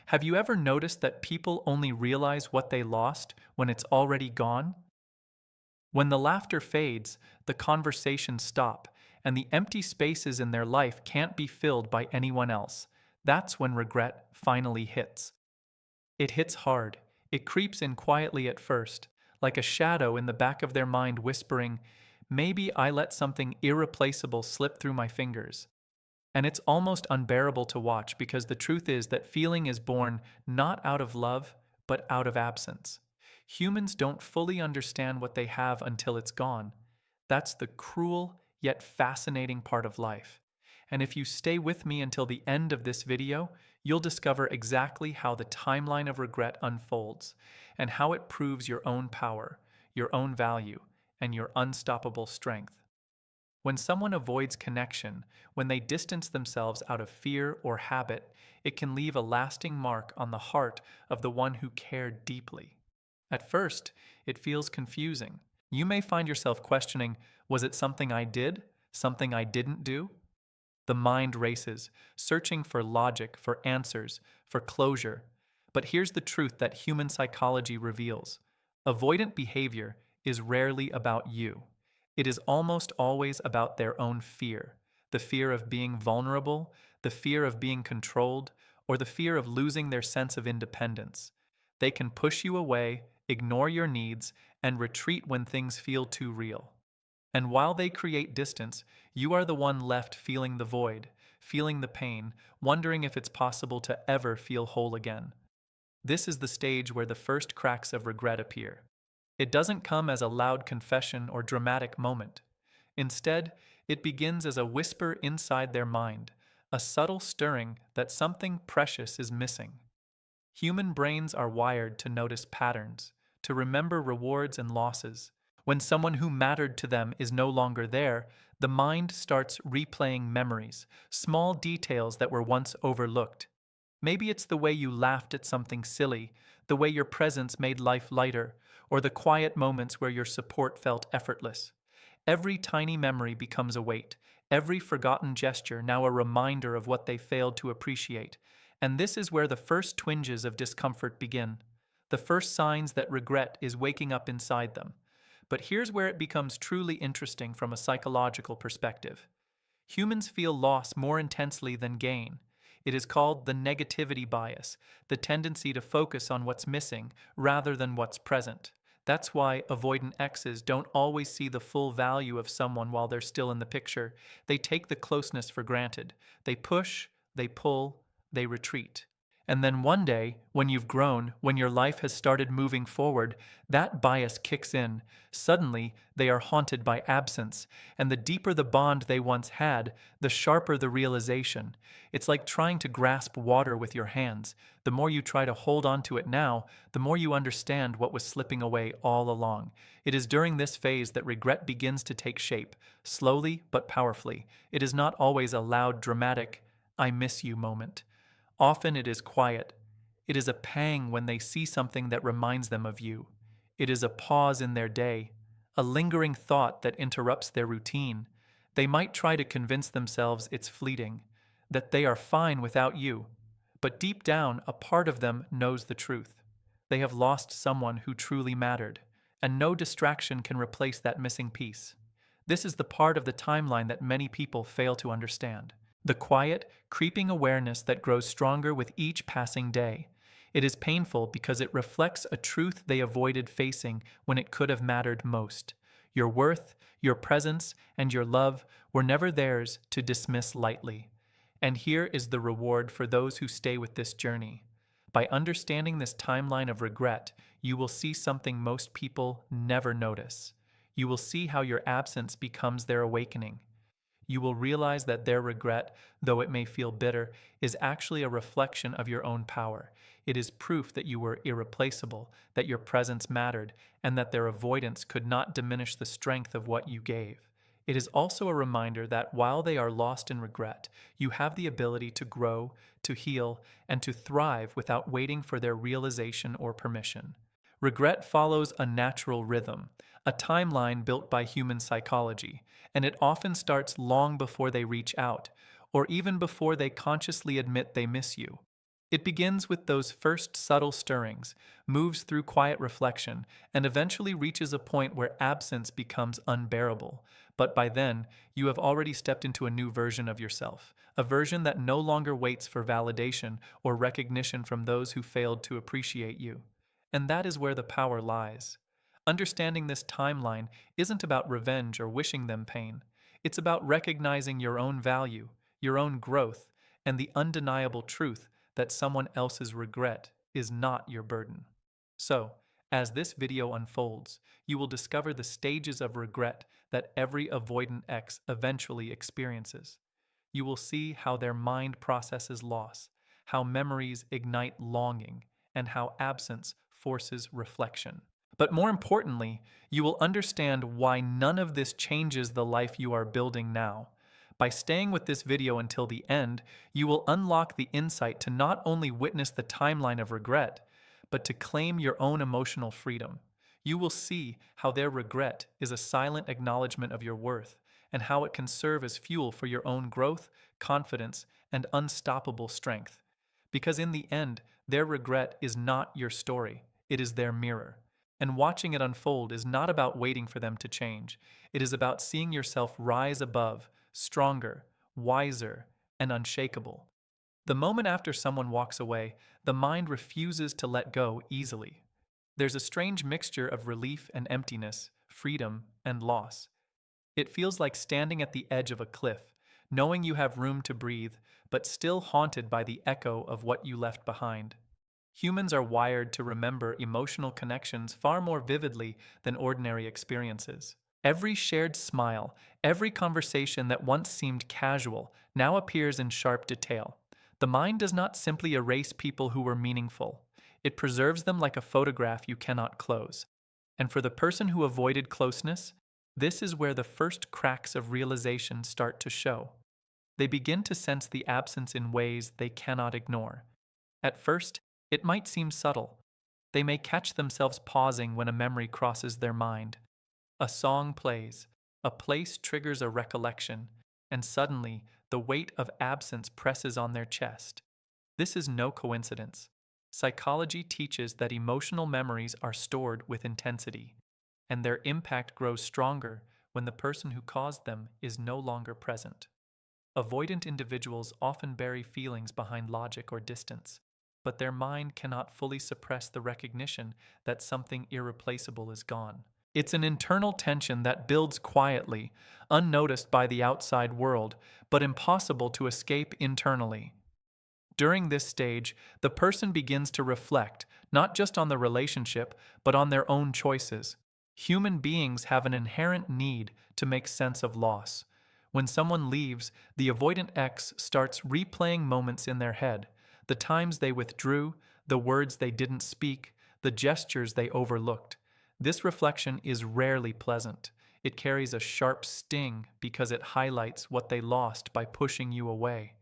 Have you ever noticed that people only realize what they lost when it's already gone? When the laughter fades, the conversations stop, and the empty spaces in their life can't be filled by anyone else. That's when regret finally hits. It hits hard. It creeps in quietly at first, like a shadow in the back of their mind whispering, maybe I let something irreplaceable slip through my fingers. And it's almost unbearable to watch because the truth is that feeling is born not out of love, but out of absence. Humans don't fully understand what they have until it's gone. That's the cruel yet fascinating part of life. And if you stay with me until the end of this video, you'll discover exactly how the timeline of regret unfolds and how it proves your own power, your own value, and your unstoppable strength. When someone avoids connection, when they distance themselves out of fear or habit, it can leave a lasting mark on the heart of the one who cared deeply. At first, it feels confusing. You may find yourself questioning, was it something I did? Something I didn't do? The mind races, searching for logic, for answers, for closure. But here's the truth that human psychology reveals. Avoidant behavior is rarely about you. It is almost always about their own fear. The fear of being vulnerable, the fear of being controlled, or the fear of losing their sense of independence. They can push you away, ignore your needs, and retreat when things feel too real. And while they create distance, you are the one left feeling the void, feeling the pain, wondering if it's possible to ever feel whole again. This is the stage where the first cracks of regret appear. It doesn't come as a loud confession or dramatic moment. Instead, it begins as a whisper inside their mind, a subtle stirring that something precious is missing. Human brains are wired to notice patterns, to remember rewards and losses. When someone who mattered to them is no longer there, the mind starts replaying memories, small details that were once overlooked. Maybe it's the way you laughed at something silly, the way your presence made life lighter, or the quiet moments where your support felt effortless. Every tiny memory becomes a weight, every forgotten gesture now a reminder of what they failed to appreciate. And this is where the first twinges of discomfort begin, the first signs that regret is waking up inside them. But here's where it becomes truly interesting from a psychological perspective. Humans feel loss more intensely than gain. It is called the negativity bias, the tendency to focus on what's missing rather than what's present. That's why avoidant exes don't always see the full value of someone while they're still in the picture. They take the closeness for granted. They push, they pull, they retreat. And then one day, when you've grown, when your life has started moving forward, that bias kicks in. Suddenly, they are haunted by absence, and the deeper the bond they once had, the sharper the realization. It's like trying to grasp water with your hands. The more you try to hold on to it now, the more you understand what was slipping away all along. It is during this phase that regret begins to take shape, slowly but powerfully. It is not always a loud, dramatic, I miss you moment. Often it is quiet. It is a pang when they see something that reminds them of you. It is a pause in their day, a lingering thought that interrupts their routine. They might try to convince themselves it's fleeting, that they are fine without you. But deep down, a part of them knows the truth. They have lost someone who truly mattered, and no distraction can replace that missing piece. This is the part of the timeline that many people fail to understand. The quiet, creeping awareness that grows stronger with each passing day. It is painful because it reflects a truth they avoided facing when it could have mattered most. Your worth, your presence, and your love were never theirs to dismiss lightly. And here is the reward for those who stay with this journey. By understanding this timeline of regret, you will see something most people never notice. You will see how your absence becomes their awakening. You will realize that their regret, though it may feel bitter, is actually a reflection of your own power. It is proof that you were irreplaceable, that your presence mattered, and that their avoidance could not diminish the strength of what you gave. It is also a reminder that while they are lost in regret, you have the ability to grow, to heal, and to thrive without waiting for their realization or permission. Regret follows a natural rhythm, a timeline built by human psychology, and it often starts long before they reach out, or even before they consciously admit they miss you. It begins with those first subtle stirrings, moves through quiet reflection, and eventually reaches a point where absence becomes unbearable. But by then, you have already stepped into a new version of yourself, a version that no longer waits for validation or recognition from those who failed to appreciate you. And that is where the power lies. Understanding this timeline isn't about revenge or wishing them pain. It's about recognizing your own value, your own growth, and the undeniable truth that someone else's regret is not your burden. So, as this video unfolds, you will discover the stages of regret that every avoidant ex eventually experiences. You will see how their mind processes loss, how memories ignite longing, and how absence forces reflection. But more importantly, you will understand why none of this changes the life you are building now. By staying with this video until the end, you will unlock the insight to not only witness the timeline of regret, but to claim your own emotional freedom. You will see how their regret is a silent acknowledgement of your worth, and how it can serve as fuel for your own growth, confidence, and unstoppable strength. Because in the end, their regret is not your story, it is their mirror. And watching it unfold is not about waiting for them to change. It is about seeing yourself rise above, stronger, wiser, and unshakable. The moment after someone walks away, the mind refuses to let go easily. There's a strange mixture of relief and emptiness, freedom and loss. It feels like standing at the edge of a cliff, knowing you have room to breathe, but still haunted by the echo of what you left behind. Humans are wired to remember emotional connections far more vividly than ordinary experiences. Every shared smile, every conversation that once seemed casual, now appears in sharp detail. The mind does not simply erase people who were meaningful. It preserves them like a photograph you cannot close. And for the person who avoided closeness, this is where the first cracks of realization start to show. They begin to sense the absence in ways they cannot ignore. At first, it might seem subtle. They may catch themselves pausing when a memory crosses their mind. A song plays, a place triggers a recollection, and suddenly the weight of absence presses on their chest. This is no coincidence. Psychology teaches that emotional memories are stored with intensity, and their impact grows stronger when the person who caused them is no longer present. Avoidant individuals often bury feelings behind logic or distance, but their mind cannot fully suppress the recognition that something irreplaceable is gone. It's an internal tension that builds quietly, unnoticed by the outside world, but impossible to escape internally. During this stage, the person begins to reflect, not just on the relationship, but on their own choices. Human beings have an inherent need to make sense of loss. When someone leaves, the avoidant ex starts replaying moments in their head, the times they withdrew, the words they didn't speak, the gestures they overlooked. This reflection is rarely pleasant. It carries a sharp sting because it highlights what they lost by pushing you away.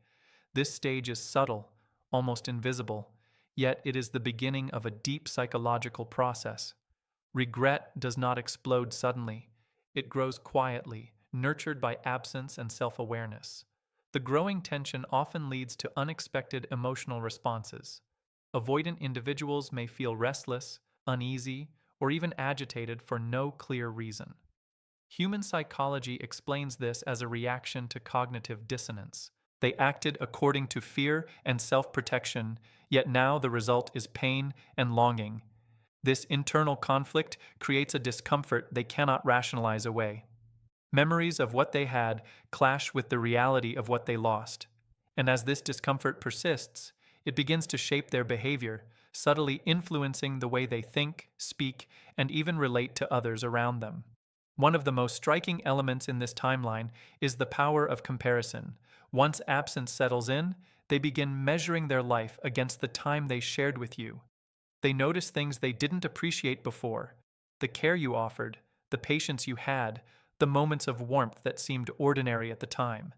This stage is subtle, almost invisible, yet it is the beginning of a deep psychological process. Regret does not explode suddenly. It grows quietly, nurtured by absence and self-awareness. The growing tension often leads to unexpected emotional responses. Avoidant individuals may feel restless, uneasy, or even agitated for no clear reason. Human psychology explains this as a reaction to cognitive dissonance. They acted according to fear and self-protection, yet now the result is pain and longing. This internal conflict creates a discomfort they cannot rationalize away. Memories of what they had clash with the reality of what they lost. And as this discomfort persists, it begins to shape their behavior, subtly influencing the way they think, speak, and even relate to others around them. One of the most striking elements in this timeline is the power of comparison. Once absence settles in, they begin measuring their life against the time they shared with you. They notice things they didn't appreciate before: the care you offered, the patience you had, the moments of warmth that seemed ordinary at the time.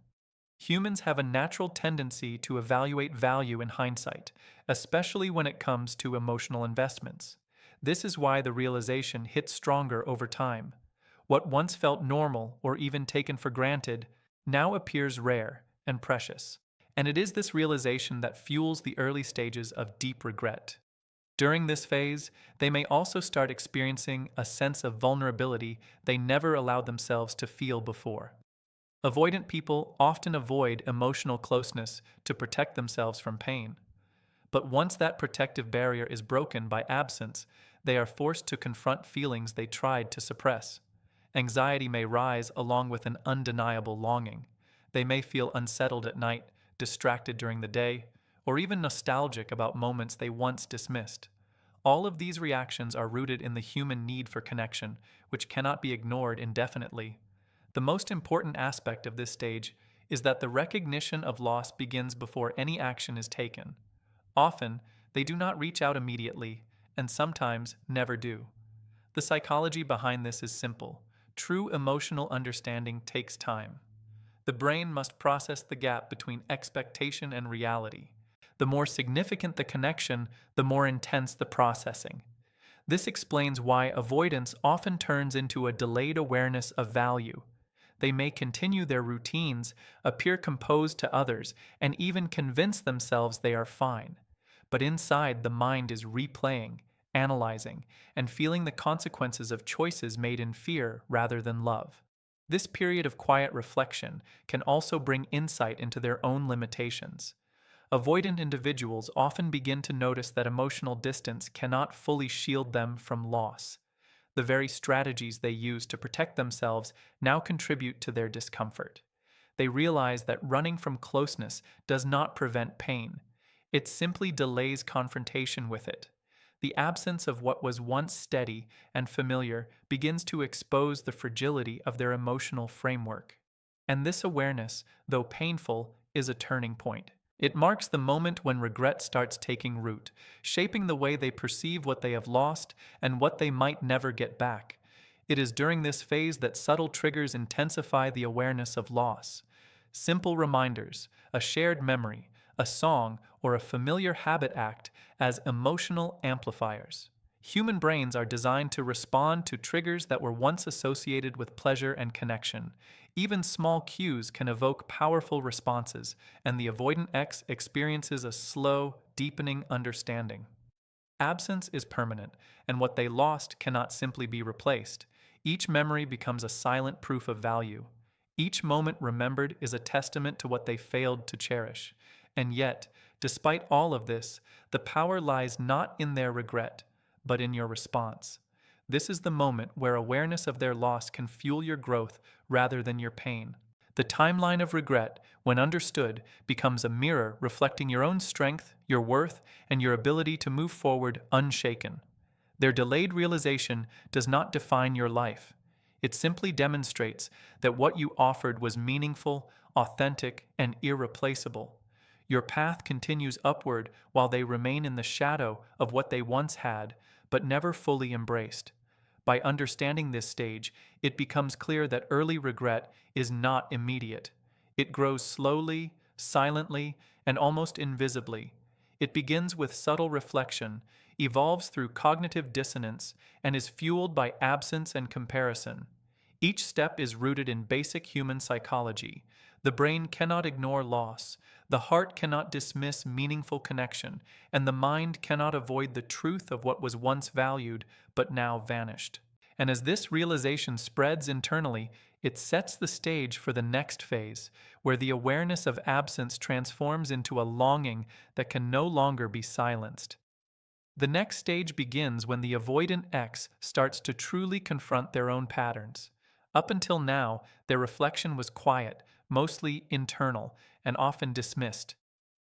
Humans have a natural tendency to evaluate value in hindsight, especially when it comes to emotional investments. This is why the realization hits stronger over time. What once felt normal or even taken for granted now appears rare and precious. And it is this realization that fuels the early stages of deep regret. During this phase, they may also start experiencing a sense of vulnerability they never allowed themselves to feel before. Avoidant people often avoid emotional closeness to protect themselves from pain. But once that protective barrier is broken by absence, they are forced to confront feelings they tried to suppress. Anxiety may rise along with an undeniable longing. They may feel unsettled at night, distracted during the day, or even nostalgic about moments they once dismissed. All of these reactions are rooted in the human need for connection, which cannot be ignored indefinitely. The most important aspect of this stage is that the recognition of loss begins before any action is taken. Often, they do not reach out immediately, and sometimes never do. The psychology behind this is simple. True emotional understanding takes time. The brain must process the gap between expectation and reality. The more significant the connection, the more intense the processing. This explains why avoidance often turns into a delayed awareness of value. They may continue their routines, appear composed to others, and even convince themselves they are fine. But inside, the mind is replaying, analyzing, and feeling the consequences of choices made in fear rather than love. This period of quiet reflection can also bring insight into their own limitations. Avoidant individuals often begin to notice that emotional distance cannot fully shield them from loss. The very strategies they use to protect themselves now contribute to their discomfort. They realize that running from closeness does not prevent pain. It simply delays confrontation with it. The absence of what was once steady and familiar begins to expose the fragility of their emotional framework. And this awareness, though painful, is a turning point. It marks the moment when regret starts taking root, shaping the way they perceive what they have lost and what they might never get back. It is during this phase that subtle triggers intensify the awareness of loss. Simple reminders, a shared memory, a song, or a familiar habit act as emotional amplifiers. Human brains are designed to respond to triggers that were once associated with pleasure and connection. Even small cues can evoke powerful responses, and the avoidant X experiences a slow, deepening understanding. Absence is permanent, and what they lost cannot simply be replaced. Each memory becomes a silent proof of value. Each moment remembered is a testament to what they failed to cherish. And yet, despite all of this, the power lies not in their regret, but in your response. This is the moment where awareness of their loss can fuel your growth rather than your pain. The timeline of regret, when understood, becomes a mirror reflecting your own strength, your worth, and your ability to move forward unshaken. Their delayed realization does not define your life. It simply demonstrates that what you offered was meaningful, authentic, and irreplaceable. Your path continues upward while they remain in the shadow of what they once had, but never fully embraced. By understanding this stage, it becomes clear that early regret is not immediate. It grows slowly, silently, and almost invisibly. It begins with subtle reflection, evolves through cognitive dissonance, and is fueled by absence and comparison. Each step is rooted in basic human psychology. The brain cannot ignore loss, the heart cannot dismiss meaningful connection, and the mind cannot avoid the truth of what was once valued but now vanished. And as this realization spreads internally, it sets the stage for the next phase, where the awareness of absence transforms into a longing that can no longer be silenced. The next stage begins when the avoidant X starts to truly confront their own patterns. Up until now, their reflection was quiet, mostly internal, and often dismissed.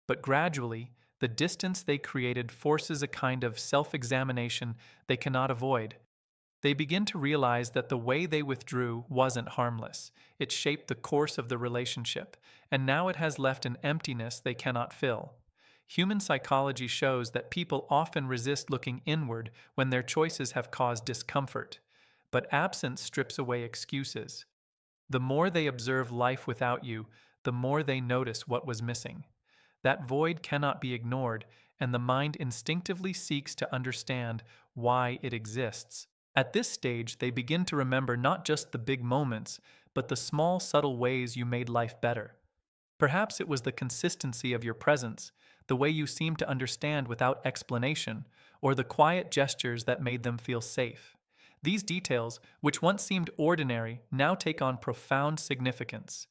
But gradually, the distance they created forces a kind of self-examination they cannot avoid. They begin to realize that the way they withdrew wasn't harmless. It shaped the course of the relationship, and now it has left an emptiness they cannot fill. Human psychology shows that people often resist looking inward when their choices have caused discomfort. But absence strips away excuses. The more they observe life without you, the more they notice what was missing. That void cannot be ignored, and the mind instinctively seeks to understand why it exists. At this stage, they begin to remember not just the big moments, but the small, subtle ways you made life better. Perhaps it was the consistency of your presence, the way you seemed to understand without explanation, or the quiet gestures that made them feel safe. These details, which once seemed ordinary, now take on profound significance.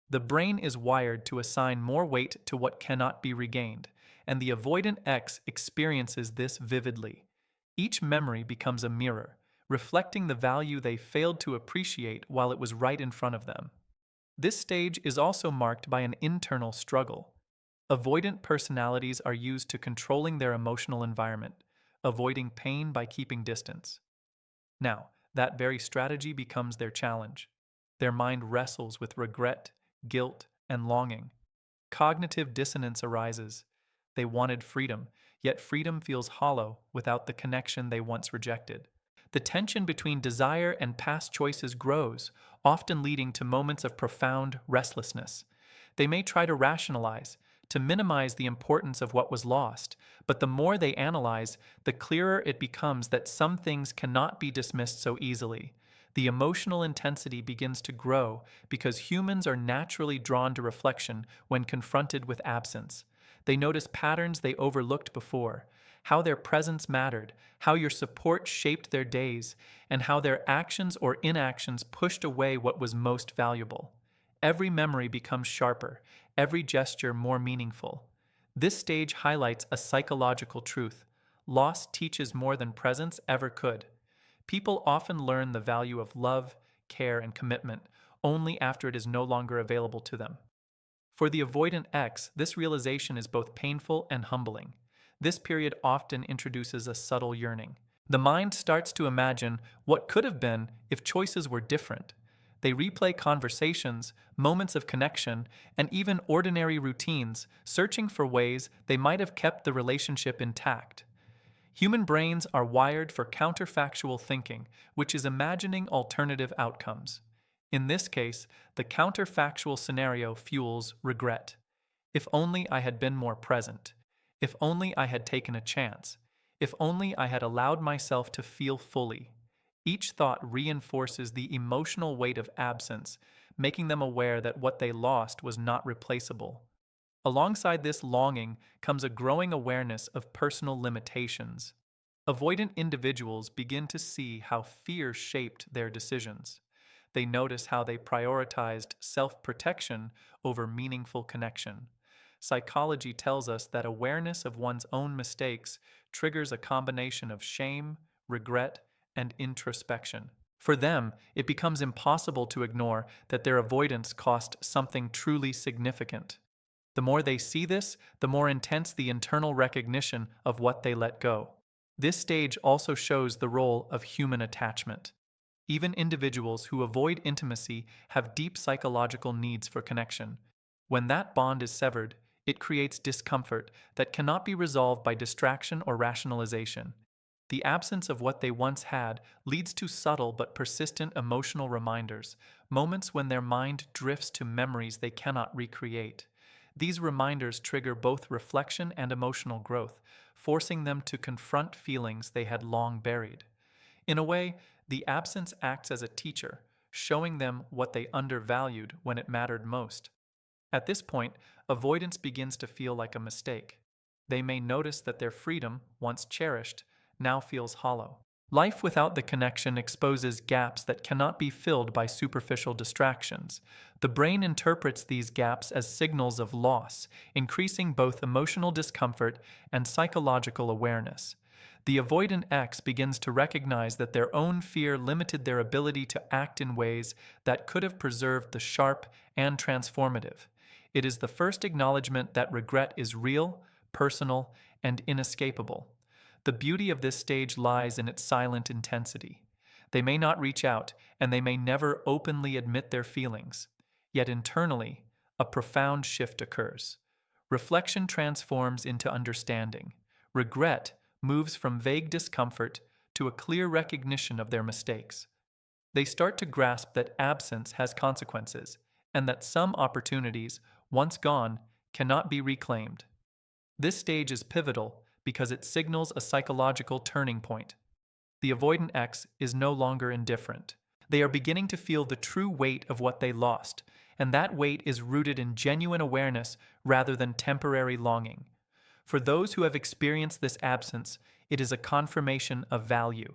The brain is wired to assign more weight to what cannot be regained, and the avoidant X experiences this vividly. Each memory becomes a mirror, reflecting the value they failed to appreciate while it was right in front of them. This stage is also marked by an internal struggle. Avoidant personalities are used to controlling their emotional environment, avoiding pain by keeping distance. Now, that very strategy becomes their challenge. Their mind wrestles with regret, guilt, and longing. Cognitive dissonance arises. They wanted freedom, yet freedom feels hollow without the connection they once rejected. The tension between desire and past choices grows, often leading to moments of profound restlessness. They may try to rationalize, to minimize the importance of what was lost, but the more they analyze, the clearer it becomes that some things cannot be dismissed so easily. The emotional intensity begins to grow because humans are naturally drawn to reflection when confronted with absence. They notice patterns they overlooked before, how their presence mattered, how your support shaped their days, and how their actions or inactions pushed away what was most valuable. Every memory becomes sharper, every gesture more meaningful. This stage highlights a psychological truth. Loss teaches more than presence ever could. People often learn the value of love, care, and commitment only after it is no longer available to them. For the avoidant X, this realization is both painful and humbling. This period often introduces a subtle yearning. The mind starts to imagine what could have been if choices were different. They replay conversations, moments of connection, and even ordinary routines, searching for ways they might have kept the relationship intact. Human brains are wired for counterfactual thinking, which is imagining alternative outcomes. In this case, the counterfactual scenario fuels regret. If only I had been more present. If only I had taken a chance. If only I had allowed myself to feel fully. Each thought reinforces the emotional weight of absence, making them aware that what they lost was not replaceable. Alongside this longing comes a growing awareness of personal limitations. Avoidant individuals begin to see how fear shaped their decisions. They notice how they prioritized self-protection over meaningful connection. Psychology tells us that awareness of one's own mistakes triggers a combination of shame, regret, and introspection. For them, it becomes impossible to ignore that their avoidance cost something truly significant. The more they see this, the more intense the internal recognition of what they let go. This stage also shows the role of human attachment. Even individuals who avoid intimacy have deep psychological needs for connection. When that bond is severed, it creates discomfort that cannot be resolved by distraction or rationalization. The absence of what they once had leads to subtle but persistent emotional reminders, moments when their mind drifts to memories they cannot recreate. These reminders trigger both reflection and emotional growth, forcing them to confront feelings they had long buried. In a way, the absence acts as a teacher, showing them what they undervalued when it mattered most. At this point, avoidance begins to feel like a mistake. They may notice that their freedom, once cherished, now feels hollow. Life without the connection exposes gaps that cannot be filled by superficial distractions. The brain interprets these gaps as signals of loss, increasing both emotional discomfort and psychological awareness. The avoidant X begins to recognize that their own fear limited their ability to act in ways that could have preserved the sharp and transformative. It is the first acknowledgement that regret is real, personal, and inescapable. The beauty of this stage lies in its silent intensity. They may not reach out, and they may never openly admit their feelings. Yet internally, a profound shift occurs. Reflection transforms into understanding. Regret moves from vague discomfort to a clear recognition of their mistakes. They start to grasp that absence has consequences, and that some opportunities, once gone, cannot be reclaimed. This stage is pivotal because it signals a psychological turning point. The avoidant X is no longer indifferent. They are beginning to feel the true weight of what they lost, and that weight is rooted in genuine awareness rather than temporary longing. For those who have experienced this absence, it is a confirmation of value.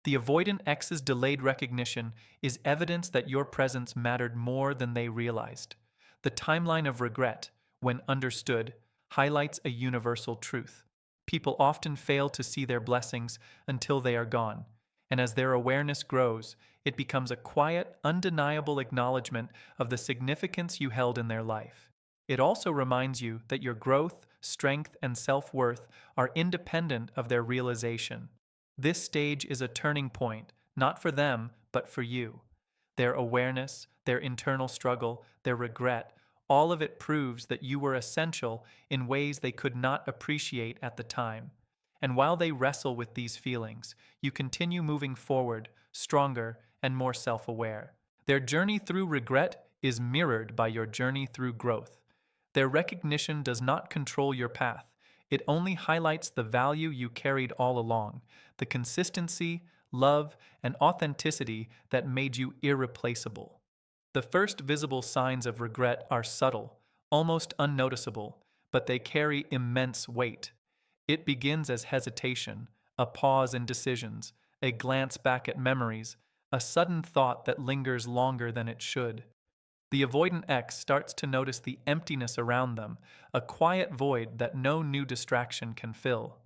The avoidant X's delayed recognition is evidence that your presence mattered more than they realized. The timeline of regret, when understood, highlights a universal truth. People often fail to see their blessings until they are gone, and as their awareness grows, it becomes a quiet, undeniable acknowledgement of the significance you held in their life. It also reminds you that your growth, strength, and self-worth are independent of their realization. This stage is a turning point, not for them, but for you. Their awareness, their internal struggle, their regret, all of it proves that you were essential in ways they could not appreciate at the time. And while they wrestle with these feelings, you continue moving forward, stronger and more self-aware. Their journey through regret is mirrored by your journey through growth. Their recognition does not control your path. It only highlights the value you carried all along, the consistency, love, and authenticity that made you irreplaceable. The first visible signs of regret are subtle, almost unnoticeable, but they carry immense weight. It begins as hesitation, a pause in decisions, a glance back at memories, a sudden thought that lingers longer than it should. The avoidant X starts to notice the emptiness around them, a quiet void that no new distraction can fill.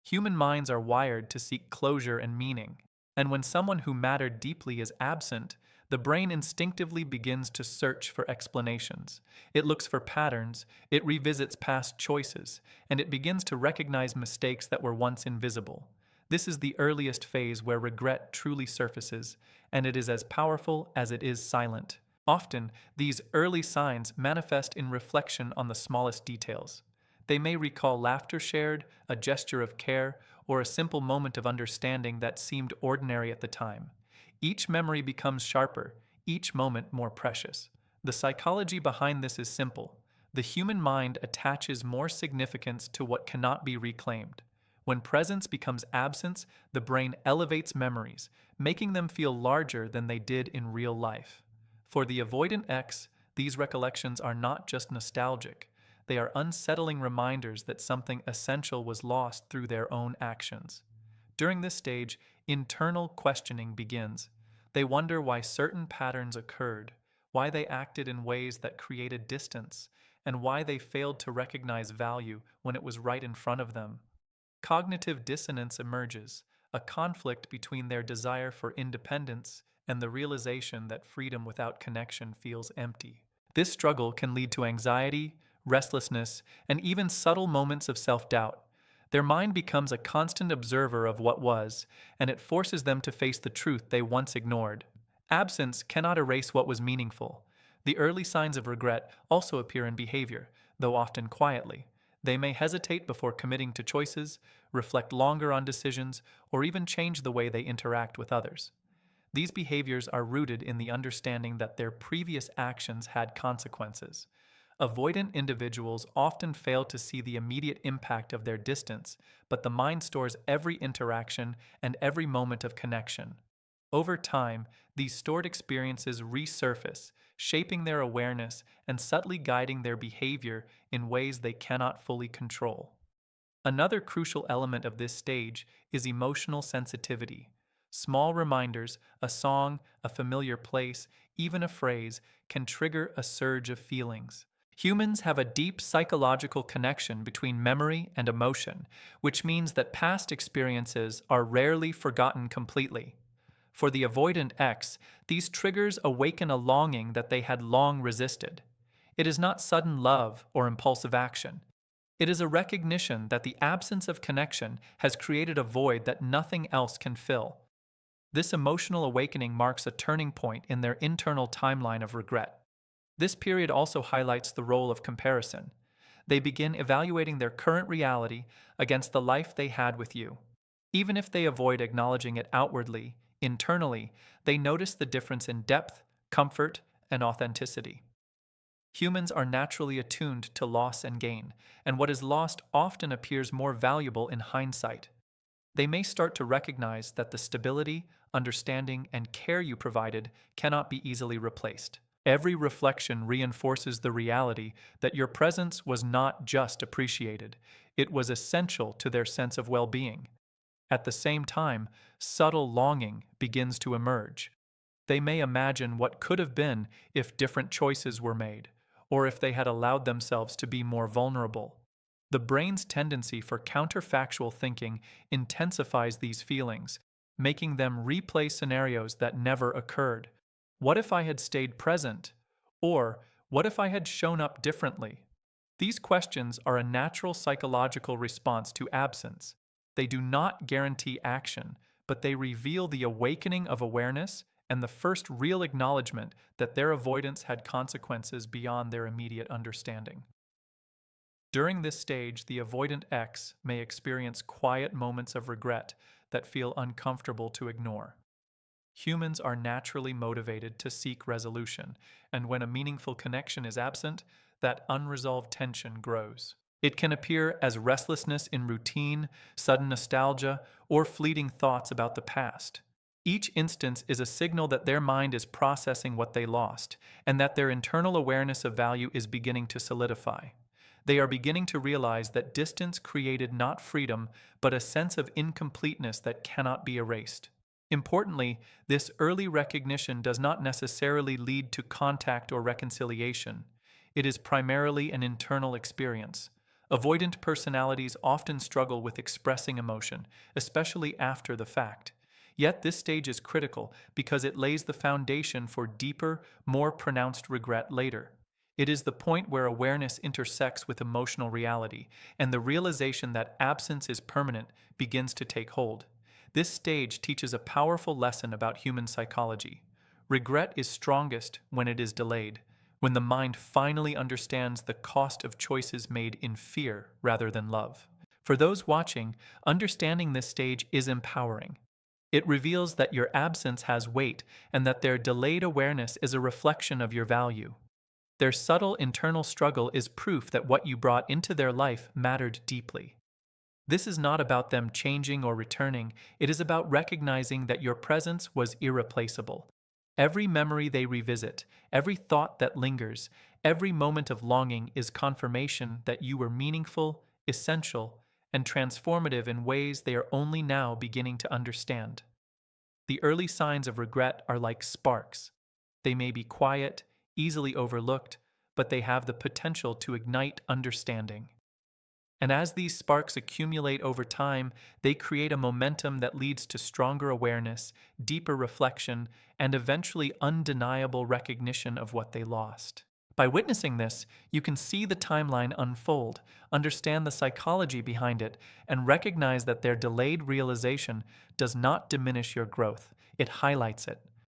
Human minds are wired to seek closure and meaning, and when someone who mattered deeply is absent, the brain instinctively begins to search for explanations. It looks for patterns, it revisits past choices, and it begins to recognize mistakes that were once invisible. This is the earliest phase where regret truly surfaces, and it is as powerful as it is silent. Often, these early signs manifest in reflection on the smallest details. They may recall laughter shared, a gesture of care, or a simple moment of understanding that seemed ordinary at the time. Each memory becomes sharper, each moment more precious. The psychology behind this is simple. The human mind attaches more significance to what cannot be reclaimed. When presence becomes absence, the brain elevates memories, making them feel larger than they did in real life. For the avoidant X, these recollections are not just nostalgic. They are unsettling reminders that something essential was lost through their own actions. During this stage, internal questioning begins. They wonder why certain patterns occurred, why they acted in ways that created distance, and why they failed to recognize value when it was right in front of them. Cognitive dissonance emerges, a conflict between their desire for independence and the realization that freedom without connection feels empty. This struggle can lead to anxiety, restlessness, and even subtle moments of self-doubt. Their mind becomes a constant observer of what was, and it forces them to face the truth they once ignored. Absence cannot erase what was meaningful. The early signs of regret also appear in behavior, though often quietly. They may hesitate before committing to choices, reflect longer on decisions, or even change the way they interact with others. These behaviors are rooted in the understanding that their previous actions had consequences. Avoidant individuals often fail to see the immediate impact of their distance, but the mind stores every interaction and every moment of connection. Over time, these stored experiences resurface, shaping their awareness and subtly guiding their behavior in ways they cannot fully control. Another crucial element of this stage is emotional sensitivity. Small reminders, a song, a familiar place, even a phrase, can trigger a surge of feelings. Humans have a deep psychological connection between memory and emotion, which means that past experiences are rarely forgotten completely. For the avoidant X, these triggers awaken a longing that they had long resisted. It is not sudden love or impulsive action. It is a recognition that the absence of connection has created a void that nothing else can fill. This emotional awakening marks a turning point in their internal timeline of regret. This period also highlights the role of comparison. They begin evaluating their current reality against the life they had with you. Even if they avoid acknowledging it outwardly, internally, they notice the difference in depth, comfort, and authenticity. Humans are naturally attuned to loss and gain, and what is lost often appears more valuable in hindsight. They may start to recognize that the stability, understanding, and care you provided cannot be easily replaced. Every reflection reinforces the reality that your presence was not just appreciated, it was essential to their sense of well being. At the same time, subtle longing begins to emerge. They may imagine what could have been if different choices were made, or if they had allowed themselves to be more vulnerable. The brain's tendency for counterfactual thinking intensifies these feelings, making them replay scenarios that never occurred. What if I had stayed present? Or what if I had shown up differently? These questions are a natural psychological response to absence. They do not guarantee action, but they reveal the awakening of awareness and the first real acknowledgement that their avoidance had consequences beyond their immediate understanding. During this stage, the avoidant X may experience quiet moments of regret that feel uncomfortable to ignore. Humans are naturally motivated to seek resolution, and when a meaningful connection is absent, that unresolved tension grows. It can appear as restlessness in routine, sudden nostalgia, or fleeting thoughts about the past. Each instance is a signal that their mind is processing what they lost, and that their internal awareness of value is beginning to solidify. They are beginning to realize that distance created not freedom, but a sense of incompleteness that cannot be erased. Importantly, this early recognition does not necessarily lead to contact or reconciliation. It is primarily an internal experience. Avoidant personalities often struggle with expressing emotion, especially after the fact. Yet this stage is critical because it lays the foundation for deeper, more pronounced regret later. It is the point where awareness intersects with emotional reality, and the realization that absence is permanent begins to take hold. This stage teaches a powerful lesson about human psychology. Regret is strongest when it is delayed, when the mind finally understands the cost of choices made in fear rather than love. For those watching, understanding this stage is empowering. It reveals that your absence has weight and that their delayed awareness is a reflection of your value. Their subtle internal struggle is proof that what you brought into their life mattered deeply. This is not about them changing or returning, it is about recognizing that your presence was irreplaceable. Every memory they revisit, every thought that lingers, every moment of longing is confirmation that you were meaningful, essential, and transformative in ways they are only now beginning to understand. The early signs of regret are like sparks. They may be quiet, easily overlooked, but they have the potential to ignite understanding. And as these sparks accumulate over time, they create a momentum that leads to stronger awareness, deeper reflection, and eventually undeniable recognition of what they lost. By witnessing this, you can see the timeline unfold, understand the psychology behind it, and recognize that their delayed realization does not diminish your growth, it highlights it.